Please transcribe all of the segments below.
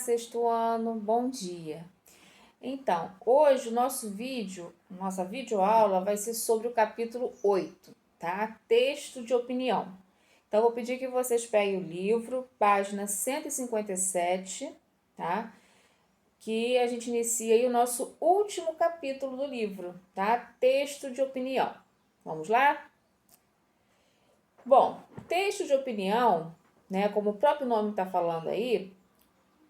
sexto ano, bom dia. Então, hoje o nossa videoaula vai ser sobre o capítulo 8, tá? Texto de opinião. Então, eu vou pedir que vocês peguem o livro, página 157, tá? Que a gente inicia aí o nosso último capítulo do livro, tá? Texto de opinião. Vamos lá? Bom, texto de opinião, né, como o próprio nome está falando aí,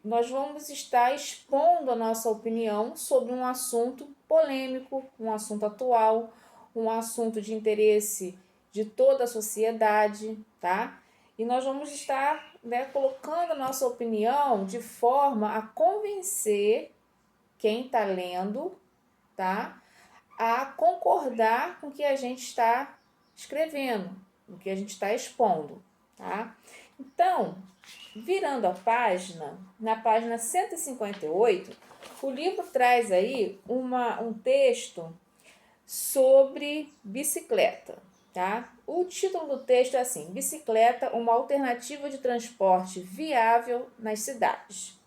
nós vamos estar expondo a nossa opinião sobre um assunto polêmico, um assunto atual, um assunto de interesse de toda a sociedade, tá? E nós vamos estar, né, colocando a nossa opinião de forma a convencer quem está lendo, tá? A concordar com o que a gente está escrevendo, o que a gente está expondo, tá? Então, virando a página, na página 158, o livro traz aí um texto sobre bicicleta, tá? O título do texto é assim: Bicicleta, uma alternativa de transporte viável nas cidades.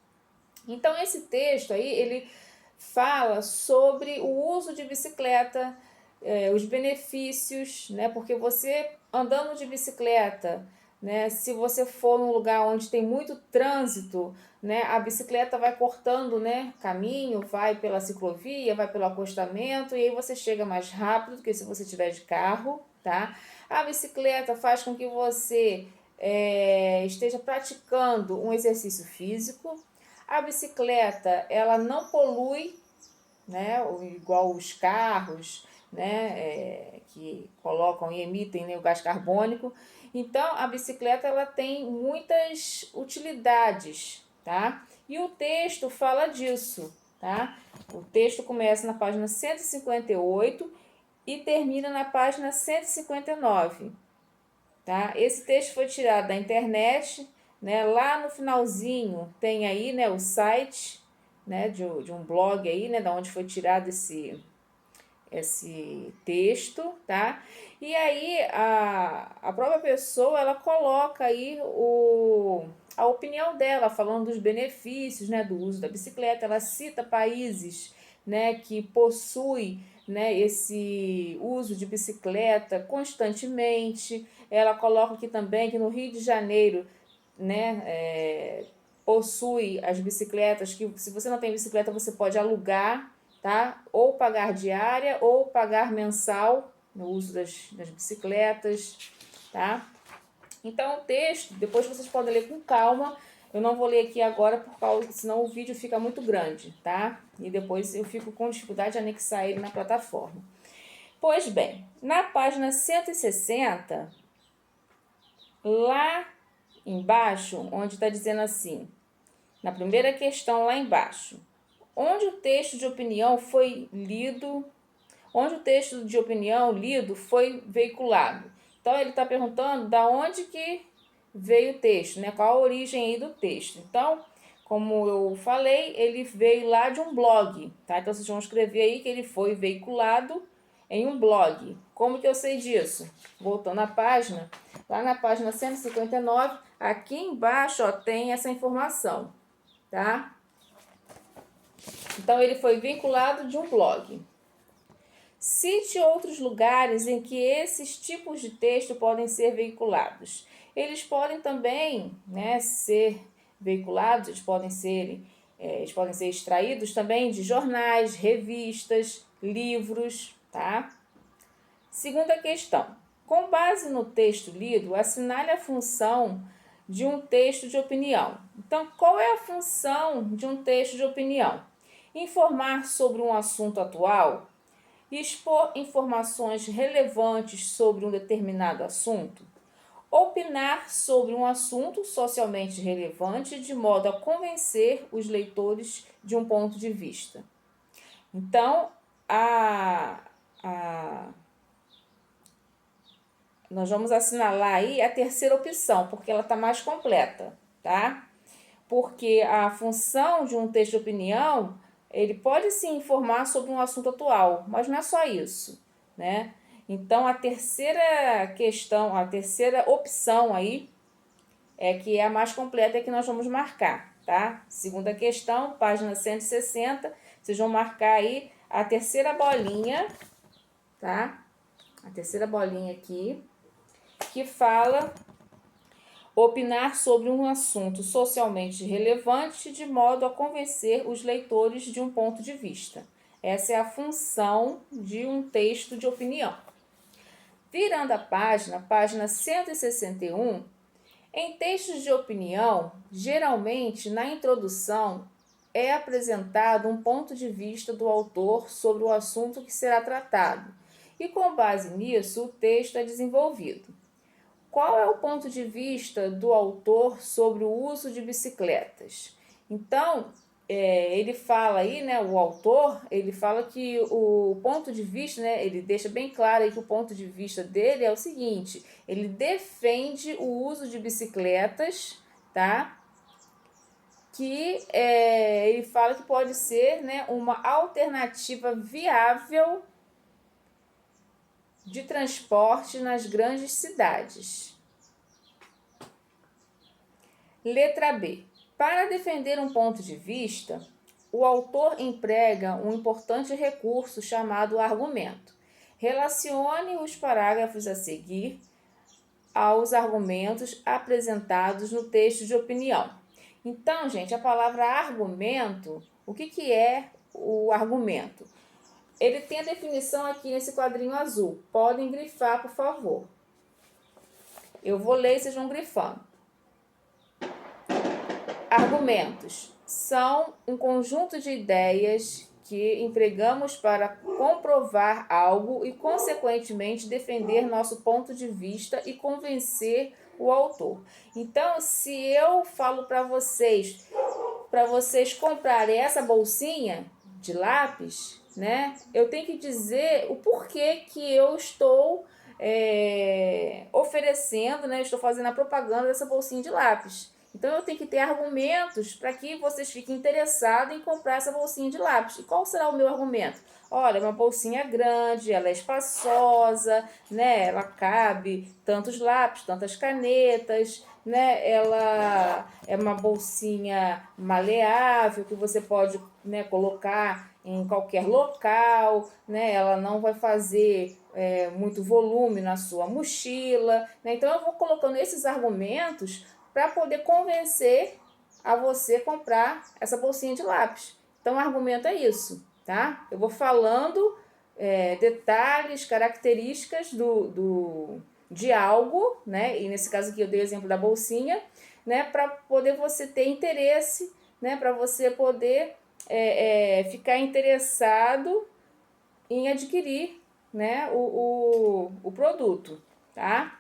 Então, esse texto aí, ele fala sobre o uso de bicicleta, os benefícios, né? Porque você andando de bicicleta, né? Se você for num lugar onde tem muito trânsito, né? A bicicleta vai cortando, né? Caminho, vai pela ciclovia, vai pelo acostamento e aí você chega mais rápido do que se você tiver de carro, tá? A bicicleta faz com que você esteja praticando um exercício físico. A bicicleta, ela não polui, né, igual os carros, né, que colocam e emitem, né, o gás carbônico. Então, a bicicleta ela tem muitas utilidades, tá? E o texto fala disso, tá? O texto começa na página 158 e termina na página 159, tá? Esse texto foi tirado da internet, né? Lá no finalzinho tem aí, né, o site, né, de um blog aí, né, da onde foi tirado esse texto, tá? E aí a própria pessoa ela coloca aí a opinião dela, falando dos benefícios, né, do uso da bicicleta. Ela cita países, né, que possuem, né, esse uso de bicicleta constantemente. Ela coloca aqui também que no Rio de Janeiro, né, possui as bicicletas que, se você não tem bicicleta, você pode alugar, tá? Ou pagar diária ou pagar mensal no uso das bicicletas, tá? Então, o texto, depois vocês podem ler com calma. Eu não vou ler aqui agora, por causa, senão o vídeo fica muito grande, tá? E depois eu fico com dificuldade de anexar ele na plataforma. Pois bem, na página 160, lá embaixo, onde está dizendo assim, na primeira questão lá embaixo, onde o texto de opinião foi lido, onde o texto de opinião lido foi veiculado. Então ele está perguntando da onde que veio o texto, né? Qual a origem aí do texto. Então, como eu falei, ele veio lá de um blog, tá? Então vocês vão escrever aí que ele foi veiculado em um blog. Como que eu sei disso? Voltando à página, lá na página 159, aqui embaixo, ó, tem essa informação, tá? Então ele foi vinculado de um blog. Cite outros lugares em que esses tipos de texto podem ser veiculados. Eles podem também, né, ser veiculados, eles podem ser extraídos também de jornais, revistas, livros, tá? Segunda questão. Com base no texto lido, assinale a função de um texto de opinião. Então, qual é a função de um texto de opinião? Informar sobre um assunto atual, expor informações relevantes sobre um determinado assunto, opinar sobre um assunto socialmente relevante de modo a convencer os leitores de um ponto de vista. Então, nós vamos assinalar aí a terceira opção, porque ela está mais completa, tá? Porque a função de um texto de opinião, ele pode sim informar sobre um assunto atual, mas não é só isso, né? Então, a terceira questão, a terceira opção aí, é que é a mais completa, é que nós vamos marcar, tá? Segunda questão, página 160, vocês vão marcar aí a terceira bolinha, tá? A terceira bolinha aqui, que fala opinar sobre um assunto socialmente relevante de modo a convencer os leitores de um ponto de vista. Essa é a função de um texto de opinião. Virando a página 161, em textos de opinião, geralmente na introdução é apresentado um ponto de vista do autor sobre o assunto que será tratado, e com base nisso o texto é desenvolvido. Qual é o ponto de vista do autor sobre o uso de bicicletas? Então, ele fala aí, né, o autor, ele fala que o ponto de vista, né, ele deixa bem claro aí que o ponto de vista dele é o seguinte: ele defende o uso de bicicletas, tá? Que ele fala que pode ser, né, uma alternativa viável de transporte nas grandes cidades. Letra B. Para defender um ponto de vista, o autor emprega um importante recurso chamado argumento. Relacione os parágrafos a seguir aos argumentos apresentados no texto de opinião. Então, gente, a palavra argumento, o que é o argumento? Ele tem a definição aqui nesse quadrinho azul. Podem grifar, por favor. Eu vou ler e vocês vão grifando. Argumentos são um conjunto de ideias que empregamos para comprovar algo e, consequentemente, defender nosso ponto de vista e convencer o autor. Então, se eu falo para vocês comprarem essa bolsinha de lápis, né? Eu tenho que dizer o porquê que eu estou oferecendo, né? Eu estou fazendo a propaganda dessa bolsinha de lápis. Então, eu tenho que ter argumentos para que vocês fiquem interessados em comprar essa bolsinha de lápis. E qual será o meu argumento? Olha, é uma bolsinha grande, ela é espaçosa, né? Ela cabe tantos lápis, tantas canetas, né? Ela é uma bolsinha maleável que você pode, né, colocar em qualquer local, né? Ela não vai fazer muito volume na sua mochila, né? Então, eu vou colocando esses argumentos para poder convencer a você comprar essa bolsinha de lápis. Então, o argumento é isso, tá? Eu vou falando detalhes, características de algo, né? E nesse caso aqui eu dei o exemplo da bolsinha, né? Para poder você ter interesse, né? Para você poder ficar interessado em adquirir, né? O produto, tá?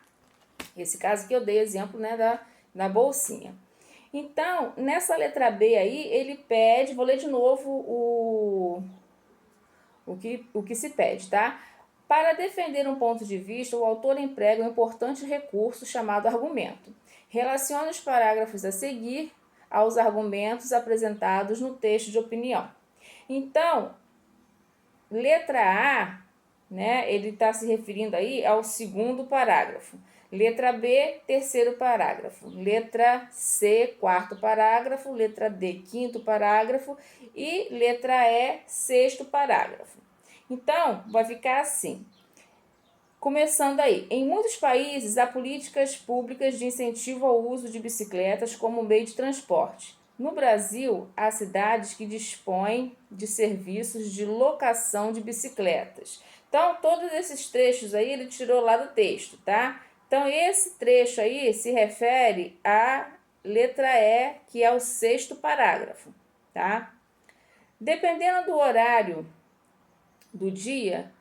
Esse caso aqui eu dei exemplo, né? Da bolsinha. Então, nessa letra B aí, ele pede, vou ler de novo o que se pede, tá? Para defender um ponto de vista, o autor emprega um importante recurso chamado argumento. Relaciona os parágrafos a seguir aos argumentos apresentados no texto de opinião. Então, letra A, né, ele está se referindo aí ao segundo parágrafo. Letra B, terceiro parágrafo. Letra C, quarto parágrafo. Letra D, quinto parágrafo. E letra E, sexto parágrafo. Então, vai ficar assim. Começando aí, em muitos países há políticas públicas de incentivo ao uso de bicicletas como meio de transporte. No Brasil, há cidades que dispõem de serviços de locação de bicicletas. Então, todos esses trechos aí ele tirou lá do texto, tá? Então, esse trecho aí se refere à letra E, que é o sexto parágrafo, tá? Dependendo do horário do dia,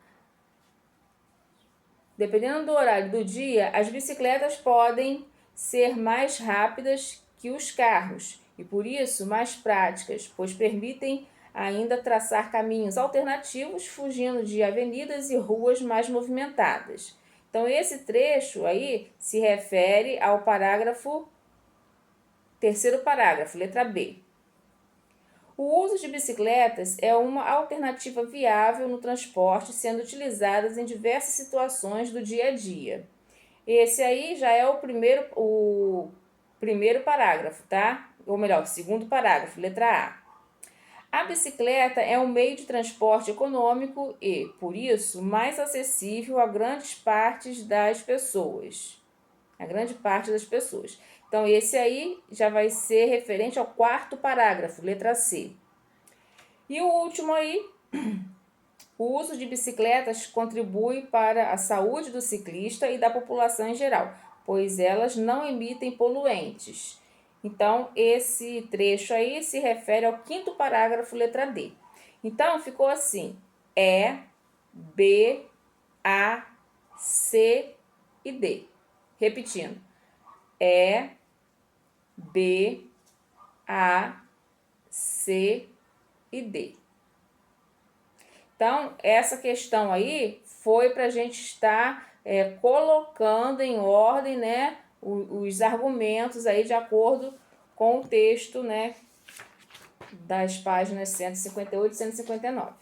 as bicicletas podem ser mais rápidas que os carros e, por isso, mais práticas, pois permitem ainda traçar caminhos alternativos, fugindo de avenidas e ruas mais movimentadas. Então, esse trecho aí se refere ao terceiro parágrafo, letra B. O uso de bicicletas é uma alternativa viável no transporte, sendo utilizadas em diversas situações do dia a dia. Esse aí já é o primeiro parágrafo, tá? ou melhor, segundo parágrafo, letra A. A bicicleta é um meio de transporte econômico e, por isso, mais acessível a grandes partes das pessoas. A grande parte das pessoas. Então, esse aí já vai ser referente ao quarto parágrafo, letra C. E o último aí, o uso de bicicletas contribui para a saúde do ciclista e da população em geral, pois elas não emitem poluentes. Então, esse trecho aí se refere ao quinto parágrafo, letra D. Então, ficou assim: E, B, A, C e D. Repetindo: E, B, A, C e D. Então, essa questão aí foi para a gente estar colocando em ordem, né, os argumentos aí de acordo com o texto, né, das páginas 158 e 159.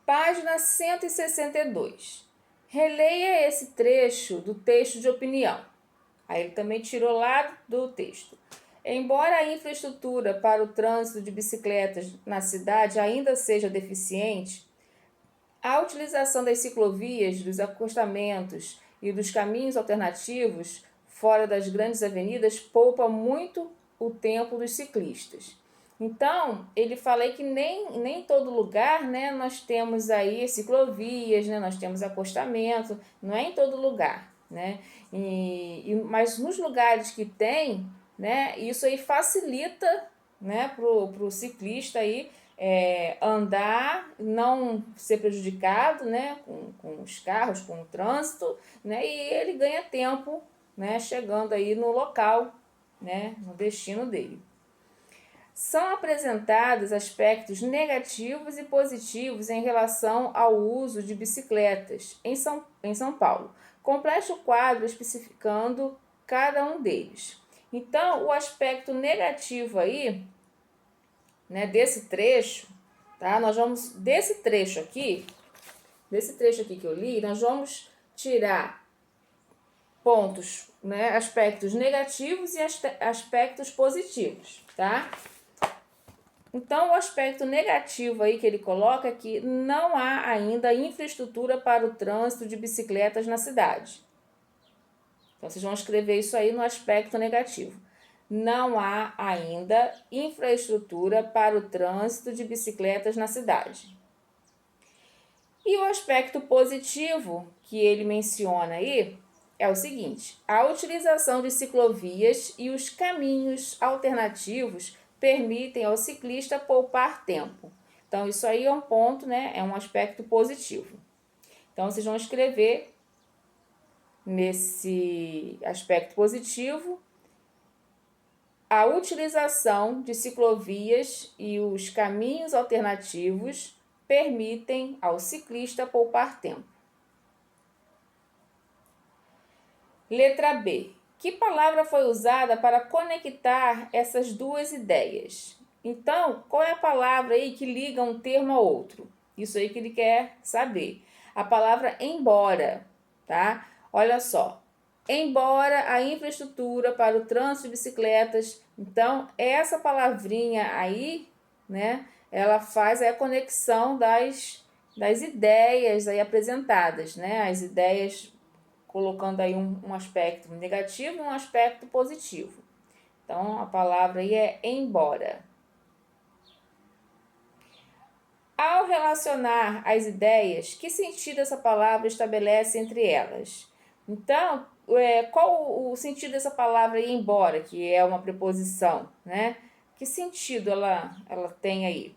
Página 162. Releia esse trecho do texto de opinião. Aí ele também tirou lá do texto. Embora a infraestrutura para o trânsito de bicicletas na cidade ainda seja deficiente, a utilização das ciclovias, dos acostamentos e dos caminhos alternativos fora das grandes avenidas poupa muito o tempo dos ciclistas. Então, ele fala aí que nem em todo lugar, né, nós temos aí ciclovias, né, nós temos acostamento, não é em todo lugar, né? Mas nos lugares que tem, né, isso aí facilita, né, pro ciclista aí andar, não ser prejudicado, né, com os carros, com o trânsito, né, e ele ganha tempo, né, chegando aí no local, né, no destino dele. São apresentados aspectos negativos e positivos em relação ao uso de bicicletas em São Paulo. Complete o quadro especificando cada um deles. Então, o aspecto negativo aí, né, desse trecho, tá? Nós vamos, desse trecho aqui que eu li, nós vamos tirar pontos, né, aspectos negativos e aspectos positivos, tá? Então, o aspecto negativo aí que ele coloca é que não há ainda infraestrutura para o trânsito de bicicletas na cidade. Então, vocês vão escrever isso aí no aspecto negativo. Não há ainda infraestrutura para o trânsito de bicicletas na cidade. E o aspecto positivo que ele menciona aí é o seguinte: a utilização de ciclovias e os caminhos alternativos permitem ao ciclista poupar tempo. Então, isso aí é um ponto, né? É um aspecto positivo. Então, vocês vão escrever nesse aspecto positivo a utilização de ciclovias e os caminhos alternativos permitem ao ciclista poupar tempo. Letra B. Que palavra foi usada para conectar essas duas ideias? Então, qual é a palavra aí que liga um termo ao outro? Isso aí que ele quer saber. A palavra embora, tá? Olha só. Embora a infraestrutura para o trânsito de bicicletas, então essa palavrinha aí, né, ela faz a conexão das ideias aí apresentadas, né, as ideias colocando aí um aspecto negativo e um aspecto positivo. Então a palavra aí é embora. Ao relacionar as ideias, que sentido essa palavra estabelece entre elas? Então, qual o sentido dessa palavra ir embora, que é uma preposição, né? Que sentido ela tem aí?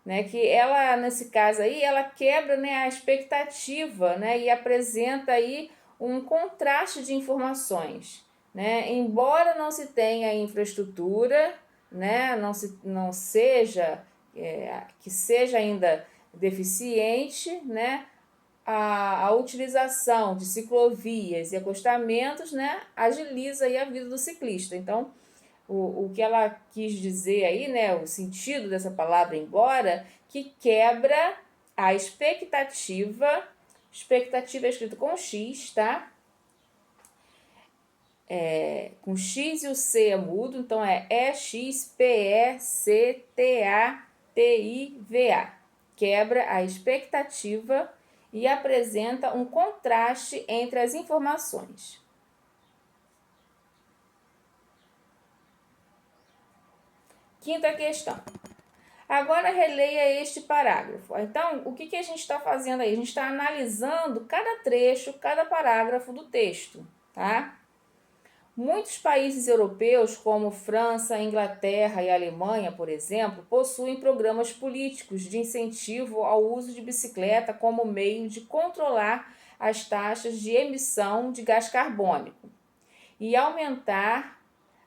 Né? Que ela, nesse caso aí, ela quebra, né, a expectativa, né? E apresenta aí um contraste de informações, né? Embora não se tenha infraestrutura, né? Não seja, que seja ainda deficiente, né? A utilização de ciclovias e acostamentos, né, agiliza aí a vida do ciclista. Então, o que ela quis dizer aí, né, o sentido dessa palavra embora, que quebra a expectativa é escrito com X, tá? com X e o C é mudo, então é EXPECTATIVA. Quebra a expectativa e apresenta um contraste entre as informações. Quinta questão. Agora releia este parágrafo. Então, o que a gente está fazendo aí? A gente está analisando cada trecho, cada parágrafo do texto, tá? Muitos países europeus, como França, Inglaterra e Alemanha, por exemplo, possuem programas políticos de incentivo ao uso de bicicleta como meio de controlar as taxas de emissão de gás carbônico e aumentar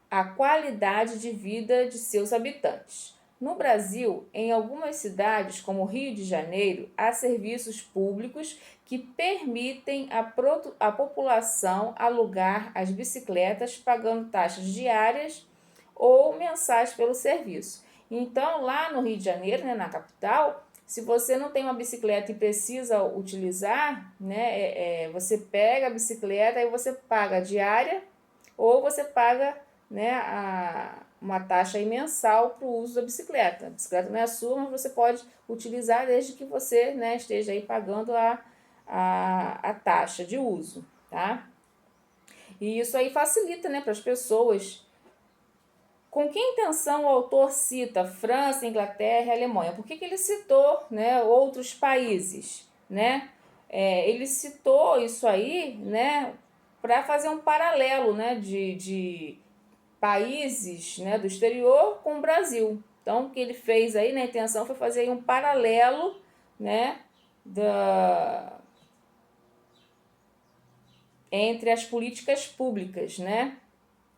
a qualidade de vida de seus habitantes. No Brasil, em algumas cidades, como Rio de Janeiro, há serviços públicos que permitem a população alugar as bicicletas pagando taxas diárias ou mensais pelo serviço. Então, lá no Rio de Janeiro, né, na capital, se você não tem uma bicicleta e precisa utilizar, né, você pega a bicicleta e você paga diária ou você paga, né, uma taxa aí mensal para o uso da bicicleta. A bicicleta não é sua, mas você pode utilizar desde que você, né, esteja aí pagando a taxa de uso, tá? E isso aí facilita, né, para as pessoas. Com que intenção o autor cita França, Inglaterra e Alemanha? Por que ele citou, né, outros países, né? Ele citou isso aí, né, para fazer um paralelo, né, de países, né, do exterior com o Brasil. Então, o que ele fez aí, na intenção foi fazer aí um paralelo, né, entre as políticas públicas, né,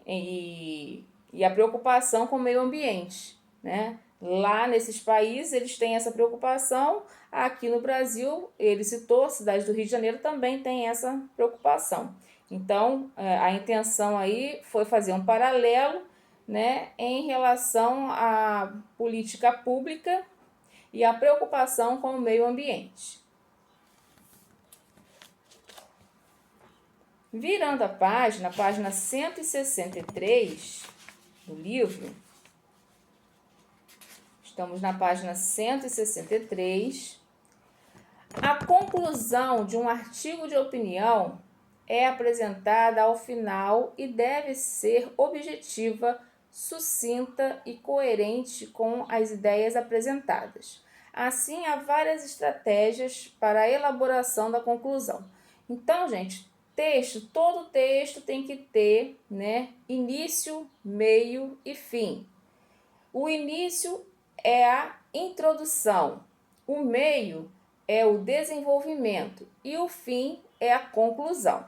e a preocupação com o meio ambiente, né? Lá nesses países eles têm essa preocupação, aqui no Brasil, ele citou, a cidade do Rio de Janeiro também tem essa preocupação. Então, a intenção aí foi fazer um paralelo, né, em relação à política pública e a preocupação com o meio ambiente. Virando a página 163 do livro, estamos na página 163. A conclusão de um artigo de opinião é apresentada ao final e deve ser objetiva, sucinta e coerente com as ideias apresentadas. Assim, há várias estratégias para a elaboração da conclusão. Então, gente, todo texto tem que ter, né, início, meio e fim. O início é a introdução, o meio é o desenvolvimento e o fim é a conclusão.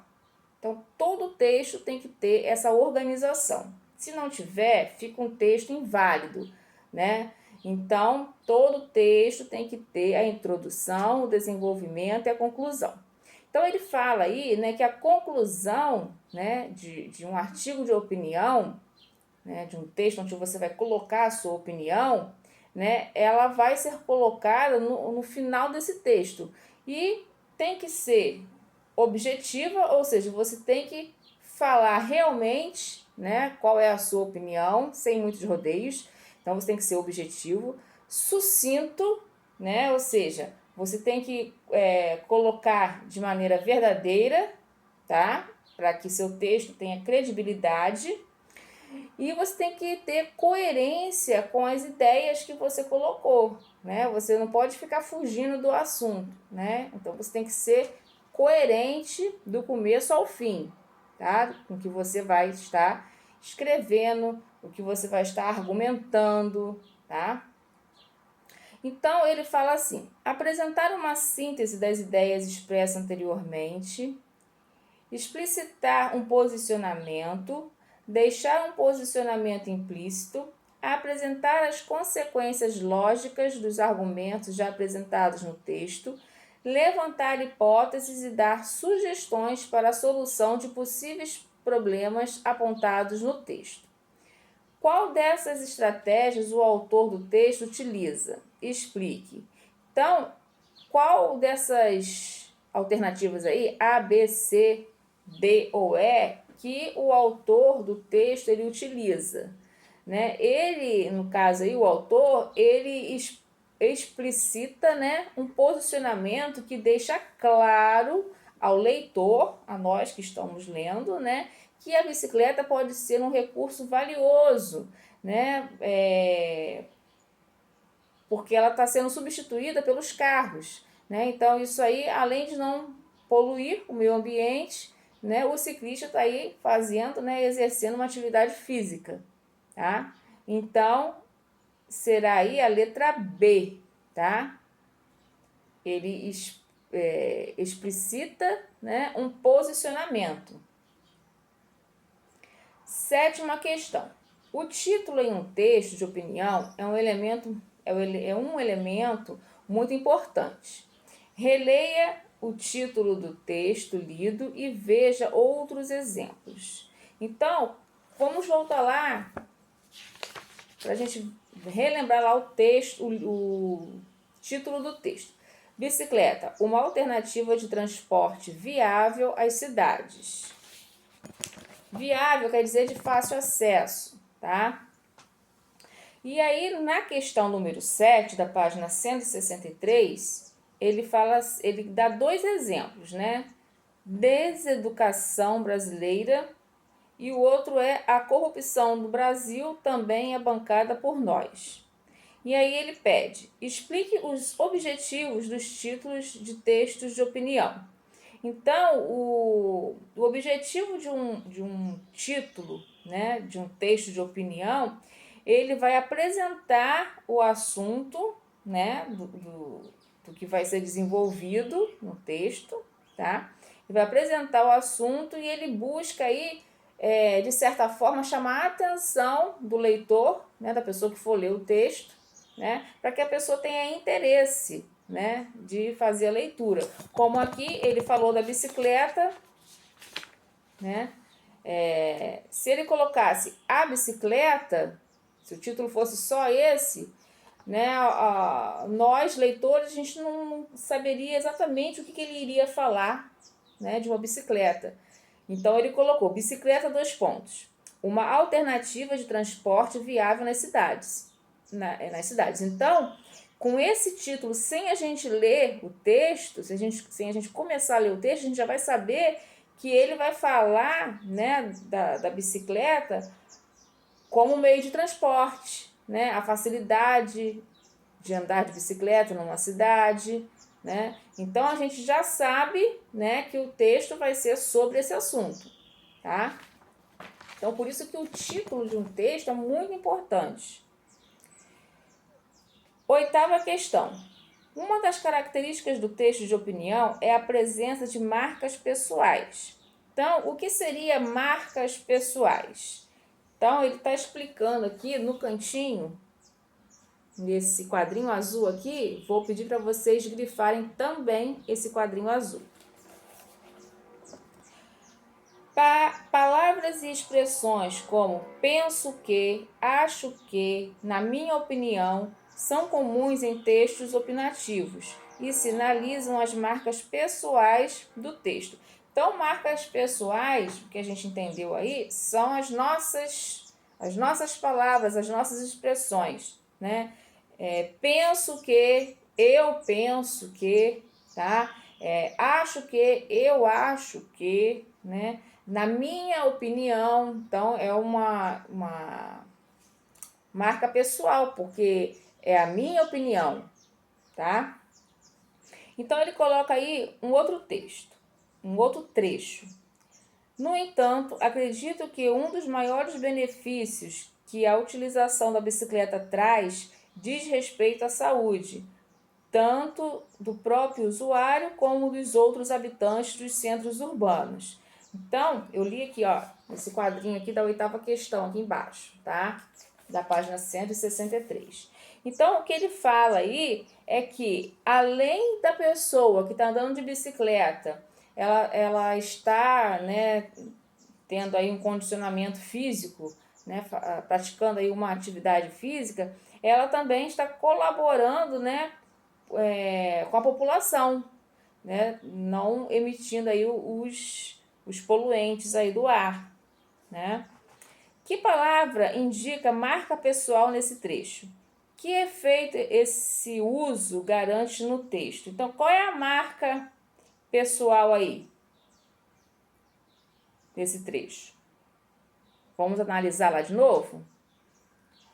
Então, todo texto tem que ter essa organização. Se não tiver, fica um texto inválido, né? Então, todo texto tem que ter a introdução, o desenvolvimento e a conclusão. Então, ele fala aí, né, que a conclusão, né, de um artigo de opinião, né, de um texto onde você vai colocar a sua opinião, né, ela vai ser colocada no final desse texto. E tem que ser objetiva, ou seja, você tem que falar realmente, né, qual é a sua opinião, sem muitos rodeios. Então, você tem que ser objetivo, sucinto, né, ou seja, você tem que colocar de maneira verdadeira, tá? Para que seu texto tenha credibilidade. E você tem que ter coerência com as ideias que você colocou, né? Você não pode ficar fugindo do assunto, né? Então, você tem que ser coerente do começo ao fim, tá? Com o que você vai estar escrevendo, o que você vai estar argumentando, tá? Então, ele fala assim: apresentar uma síntese das ideias expressas anteriormente, explicitar um posicionamento, deixar um posicionamento implícito, apresentar as consequências lógicas dos argumentos já apresentados no texto, levantar hipóteses e dar sugestões para a solução de possíveis problemas apontados no texto. Qual dessas estratégias o autor do texto utiliza? Explique. Então, qual dessas alternativas aí, A, B, C, D ou E, que o autor do texto ele utiliza, né? Ele, no caso aí, o autor, ele explicita, né, um posicionamento que deixa claro ao leitor, a nós que estamos lendo, né, que a bicicleta pode ser um recurso valioso, né, porque ela está sendo substituída pelos carros, né? Então isso aí, além de não poluir o meio ambiente, né, o ciclista está aí fazendo, né, exercendo uma atividade física, tá? Então será aí a letra B, tá? Ele explicita, né, um posicionamento. Sétima questão. O título em um texto de opinião é um elemento muito importante. Releia o título do texto lido e veja outros exemplos. Então, vamos voltar lá para a gente relembrar lá o texto, o título do texto. Bicicleta, uma alternativa de transporte viável às cidades. Viável quer dizer de fácil acesso, tá? E aí, na questão número 7, da página 163, ele dá dois exemplos, né? Deseducação brasileira e o outro é a corrupção no Brasil também é bancada por nós. E aí ele pede, explique os objetivos dos títulos de textos de opinião. Então, o objetivo de um título, né, de um texto de opinião, ele vai apresentar o assunto, né, do que vai ser desenvolvido no texto, tá? Ele vai apresentar o assunto e ele busca aí, de certa forma, chamar a atenção do leitor, né, da pessoa que for ler o texto, né, para que a pessoa tenha interesse, né, de fazer a leitura. Como aqui ele falou da bicicleta, né? Se ele colocasse a bicicleta, se o título fosse só esse, né, nós leitores a gente não saberia exatamente o que ele iria falar, né, de uma bicicleta. Então ele colocou bicicleta dois pontos, uma alternativa de transporte viável nas cidades. Nas cidades. Então, com esse título, sem a gente ler o texto, sem a gente começar a ler o texto, a gente já vai saber que ele vai falar, né, da bicicleta como meio de transporte, né, a facilidade de andar de bicicleta numa cidade, né? Então a gente já sabe, né, que o texto vai ser sobre esse assunto, tá? Então por isso que o título de um texto é muito importante. Oitava questão. Uma das características do texto de opinião é a presença de marcas pessoais. Então, o que seria marcas pessoais? Então, ele está explicando aqui no cantinho, nesse quadrinho azul aqui, vou pedir para vocês grifarem também esse quadrinho azul. Palavras e expressões como penso que, acho que, na minha opinião, são comuns em textos opinativos e sinalizam as marcas pessoais do texto. Então, marcas pessoais, que a gente entendeu aí, são as nossas palavras, as nossas expressões, né? Penso que, eu penso que, tá? Acho que, eu acho que, né? Na minha opinião, então é uma marca pessoal, porque é a minha opinião, tá? Então ele coloca aí um outro texto, um outro trecho. No entanto, acredito que um dos maiores benefícios que a utilização da bicicleta traz diz respeito à saúde, tanto do próprio usuário como dos outros habitantes dos centros urbanos. Então, eu li aqui, ó, esse quadrinho aqui da oitava questão, aqui embaixo, tá? Da página 163. Então, o que ele fala aí é que, além da pessoa que está andando de bicicleta, ela está, né, tendo aí um condicionamento físico, né, praticando aí uma atividade física, ela também está colaborando, né, com a população, né, não emitindo aí os poluentes aí do ar, né? Que palavra indica marca pessoal nesse trecho? Que efeito esse uso garante no texto? Então, qual é a marca pessoal aí desse trecho? Vamos analisar lá de novo?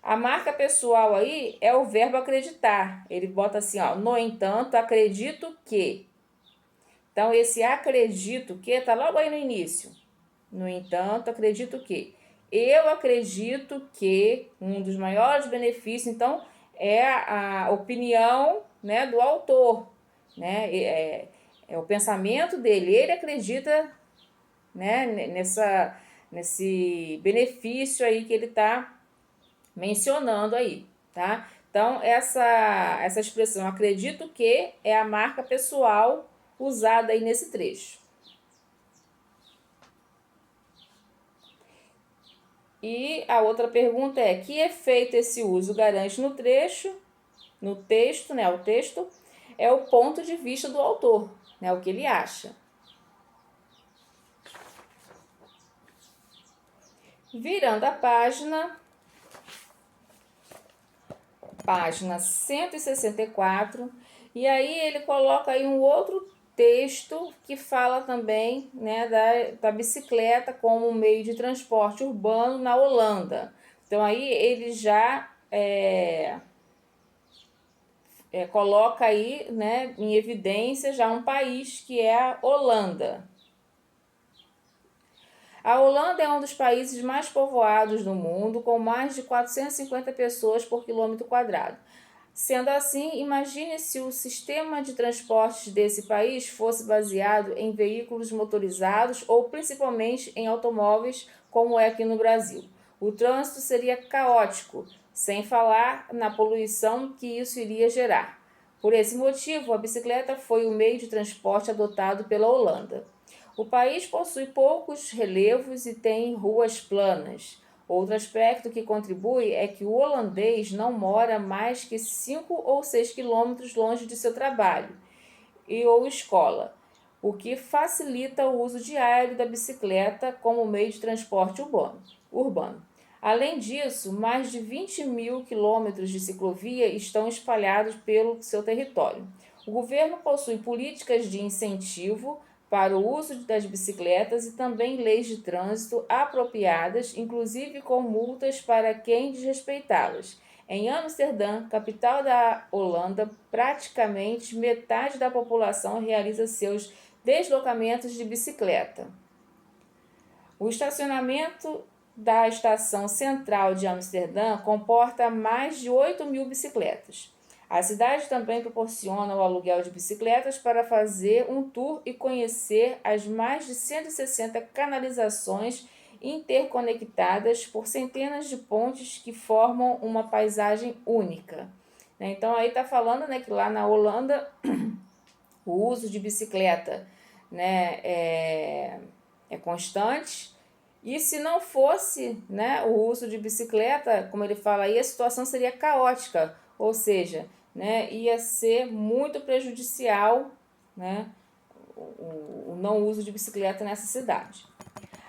A marca pessoal aí é o verbo acreditar. Ele bota assim, ó, no entanto, acredito que. Então, esse acredito que tá logo aí no início. No entanto, acredito que. Eu acredito que um dos maiores benefícios, então, é a opinião, né, do autor, né? É o pensamento dele. Ele acredita, né, nesse benefício aí que ele está mencionando aí, tá? Então, essa expressão acredito que é a marca pessoal usada aí nesse trecho. E a outra pergunta é: que efeito esse uso garante no trecho, no texto, né? O texto é o ponto de vista do autor, né? O que ele acha. Virando a página 164, e aí ele coloca aí um outro texto que fala também, né, da bicicleta como meio de transporte urbano na Holanda. Então aí ele já coloca aí, né, em evidência já um país que é a Holanda. A Holanda é um dos países mais povoados do mundo, com mais de 450 pessoas por quilômetro quadrado. Sendo assim, imagine se o sistema de transportes desse país fosse baseado em veículos motorizados ou principalmente em automóveis, como é aqui no Brasil. O trânsito seria caótico, sem falar na poluição que isso iria gerar. Por esse motivo, a bicicleta foi o meio de transporte adotado pela Holanda. O país possui poucos relevos e tem ruas planas. Outro aspecto que contribui é que o holandês não mora mais que 5 ou 6 quilômetros longe de seu trabalho ou escola, o que facilita o uso diário da bicicleta como meio de transporte urbano. Além disso, mais de 20 mil quilômetros de ciclovia estão espalhados pelo seu território. O governo possui políticas de incentivo para o uso das bicicletas e também leis de trânsito apropriadas, inclusive com multas para quem desrespeitá-las. Em Amsterdã, capital da Holanda, praticamente metade da população realiza seus deslocamentos de bicicleta. O estacionamento da estação central de Amsterdã comporta mais de 8 mil bicicletas. A cidade também proporciona o aluguel de bicicletas para fazer um tour e conhecer as mais de 160 canalizações interconectadas por centenas de pontes que formam uma paisagem única. Então aí está falando, né, que lá na Holanda o uso de bicicleta, né, é constante. E se não fosse, né, o uso de bicicleta, como ele fala aí, a situação seria caótica, ou seja, né, ia ser muito prejudicial, né, o não uso de bicicleta nessa cidade.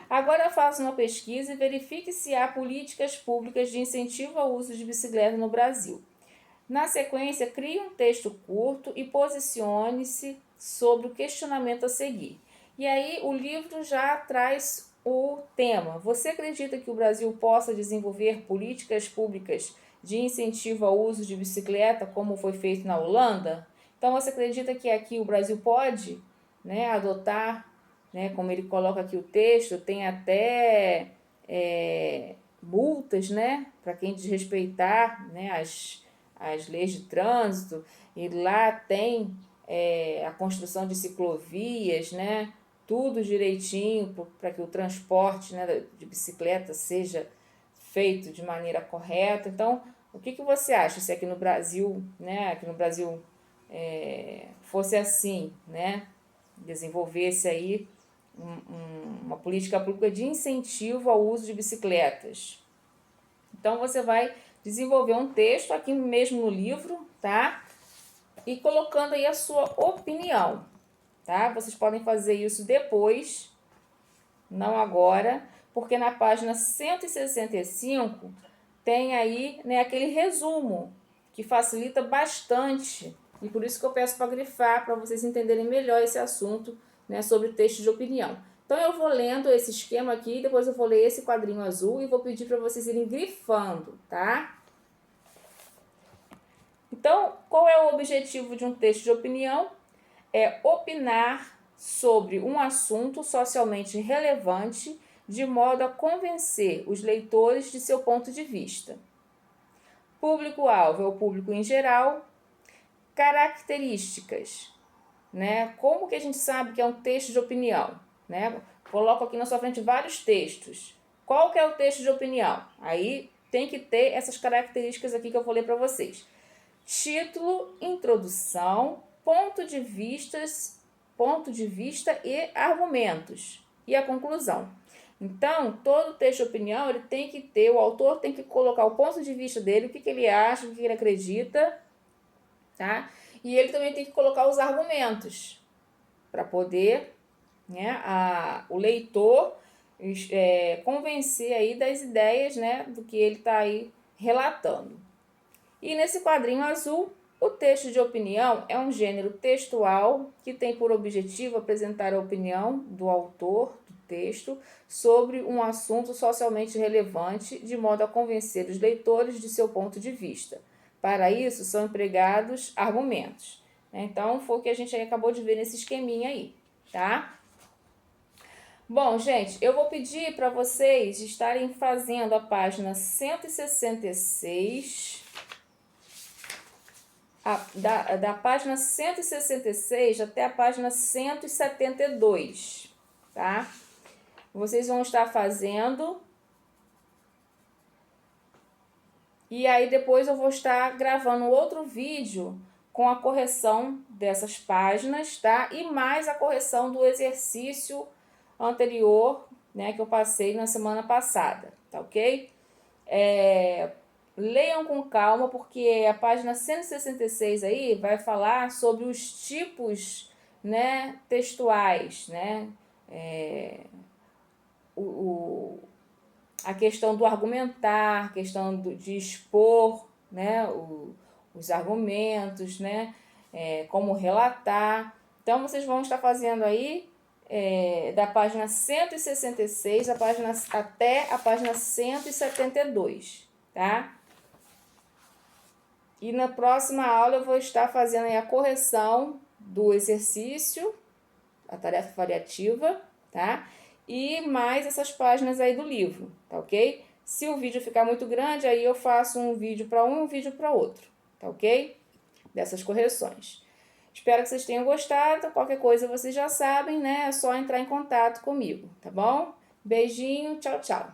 Agora faça uma pesquisa e verifique se há políticas públicas de incentivo ao uso de bicicleta no Brasil. Na sequência, crie um texto curto e posicione-se sobre o questionamento a seguir. E aí o livro já traz o tema. Você acredita que o Brasil possa desenvolver políticas públicas de incentivo ao uso de bicicleta, como foi feito na Holanda? Então você acredita que aqui o Brasil pode, né, adotar, né, como ele coloca aqui o texto, tem até multas, né, para quem desrespeitar, né, as leis de trânsito, e lá tem a construção de ciclovias, né, tudo direitinho para que o transporte, né, de bicicleta seja feito de maneira correta. Então, o que você acha se aqui no Brasil, né, fosse assim, né, desenvolvesse aí uma política pública de incentivo ao uso de bicicletas? Então, você vai desenvolver um texto aqui mesmo no livro, tá? E colocando aí a sua opinião, tá? Vocês podem fazer isso depois, não agora, porque na página 165 tem aí, né, aquele resumo que facilita bastante, e por isso que eu peço para grifar, para vocês entenderem melhor esse assunto, né, sobre texto de opinião. Então eu vou lendo esse esquema aqui, depois eu vou ler esse quadrinho azul e vou pedir para vocês irem grifando, tá? Então, qual é o objetivo de um texto de opinião? É opinar sobre um assunto socialmente relevante de modo a convencer os leitores de seu ponto de vista. Público-alvo é o público em geral. Características, né? Como que a gente sabe que é um texto de opinião, né? Coloco aqui na sua frente vários textos. Qual que é o texto de opinião? Aí tem que ter essas características aqui que eu vou ler para vocês. Título, introdução, ponto de vista e argumentos. E a conclusão. Então, todo texto de opinião, ele tem que ter, o autor tem que colocar o ponto de vista dele, o que ele acha, o que ele acredita, tá? E ele também tem que colocar os argumentos para poder, né, o leitor convencer aí das ideias, né, do que ele está aí relatando. E nesse quadrinho azul, o texto de opinião é um gênero textual que tem por objetivo apresentar a opinião do autor do texto sobre um assunto socialmente relevante, de modo a convencer os leitores de seu ponto de vista. Para isso, são empregados argumentos. Então, foi o que a gente acabou de ver nesse esqueminha aí, tá? Bom, gente, eu vou pedir para vocês estarem fazendo a página 166... Da página 166 até a página 172, tá? Vocês vão estar fazendo. E aí depois eu vou estar gravando outro vídeo com a correção dessas páginas, tá? E mais a correção do exercício anterior, né, que eu passei na semana passada, tá ok? Leiam com calma, porque a página 166 aí vai falar sobre os tipos, né, textuais, né? A questão do argumentar, a questão de expor, né, os argumentos, né, como relatar. Então, vocês vão estar fazendo aí da página 166 até a página 172, tá? E na próxima aula eu vou estar fazendo aí a correção do exercício, a tarefa variativa, tá? E mais essas páginas aí do livro, tá ok? Se o vídeo ficar muito grande, aí eu faço um vídeo para um e um vídeo para outro, tá ok? Dessas correções. Espero que vocês tenham gostado. Qualquer coisa vocês já sabem, né? É só entrar em contato comigo, tá bom? Beijinho, tchau, tchau.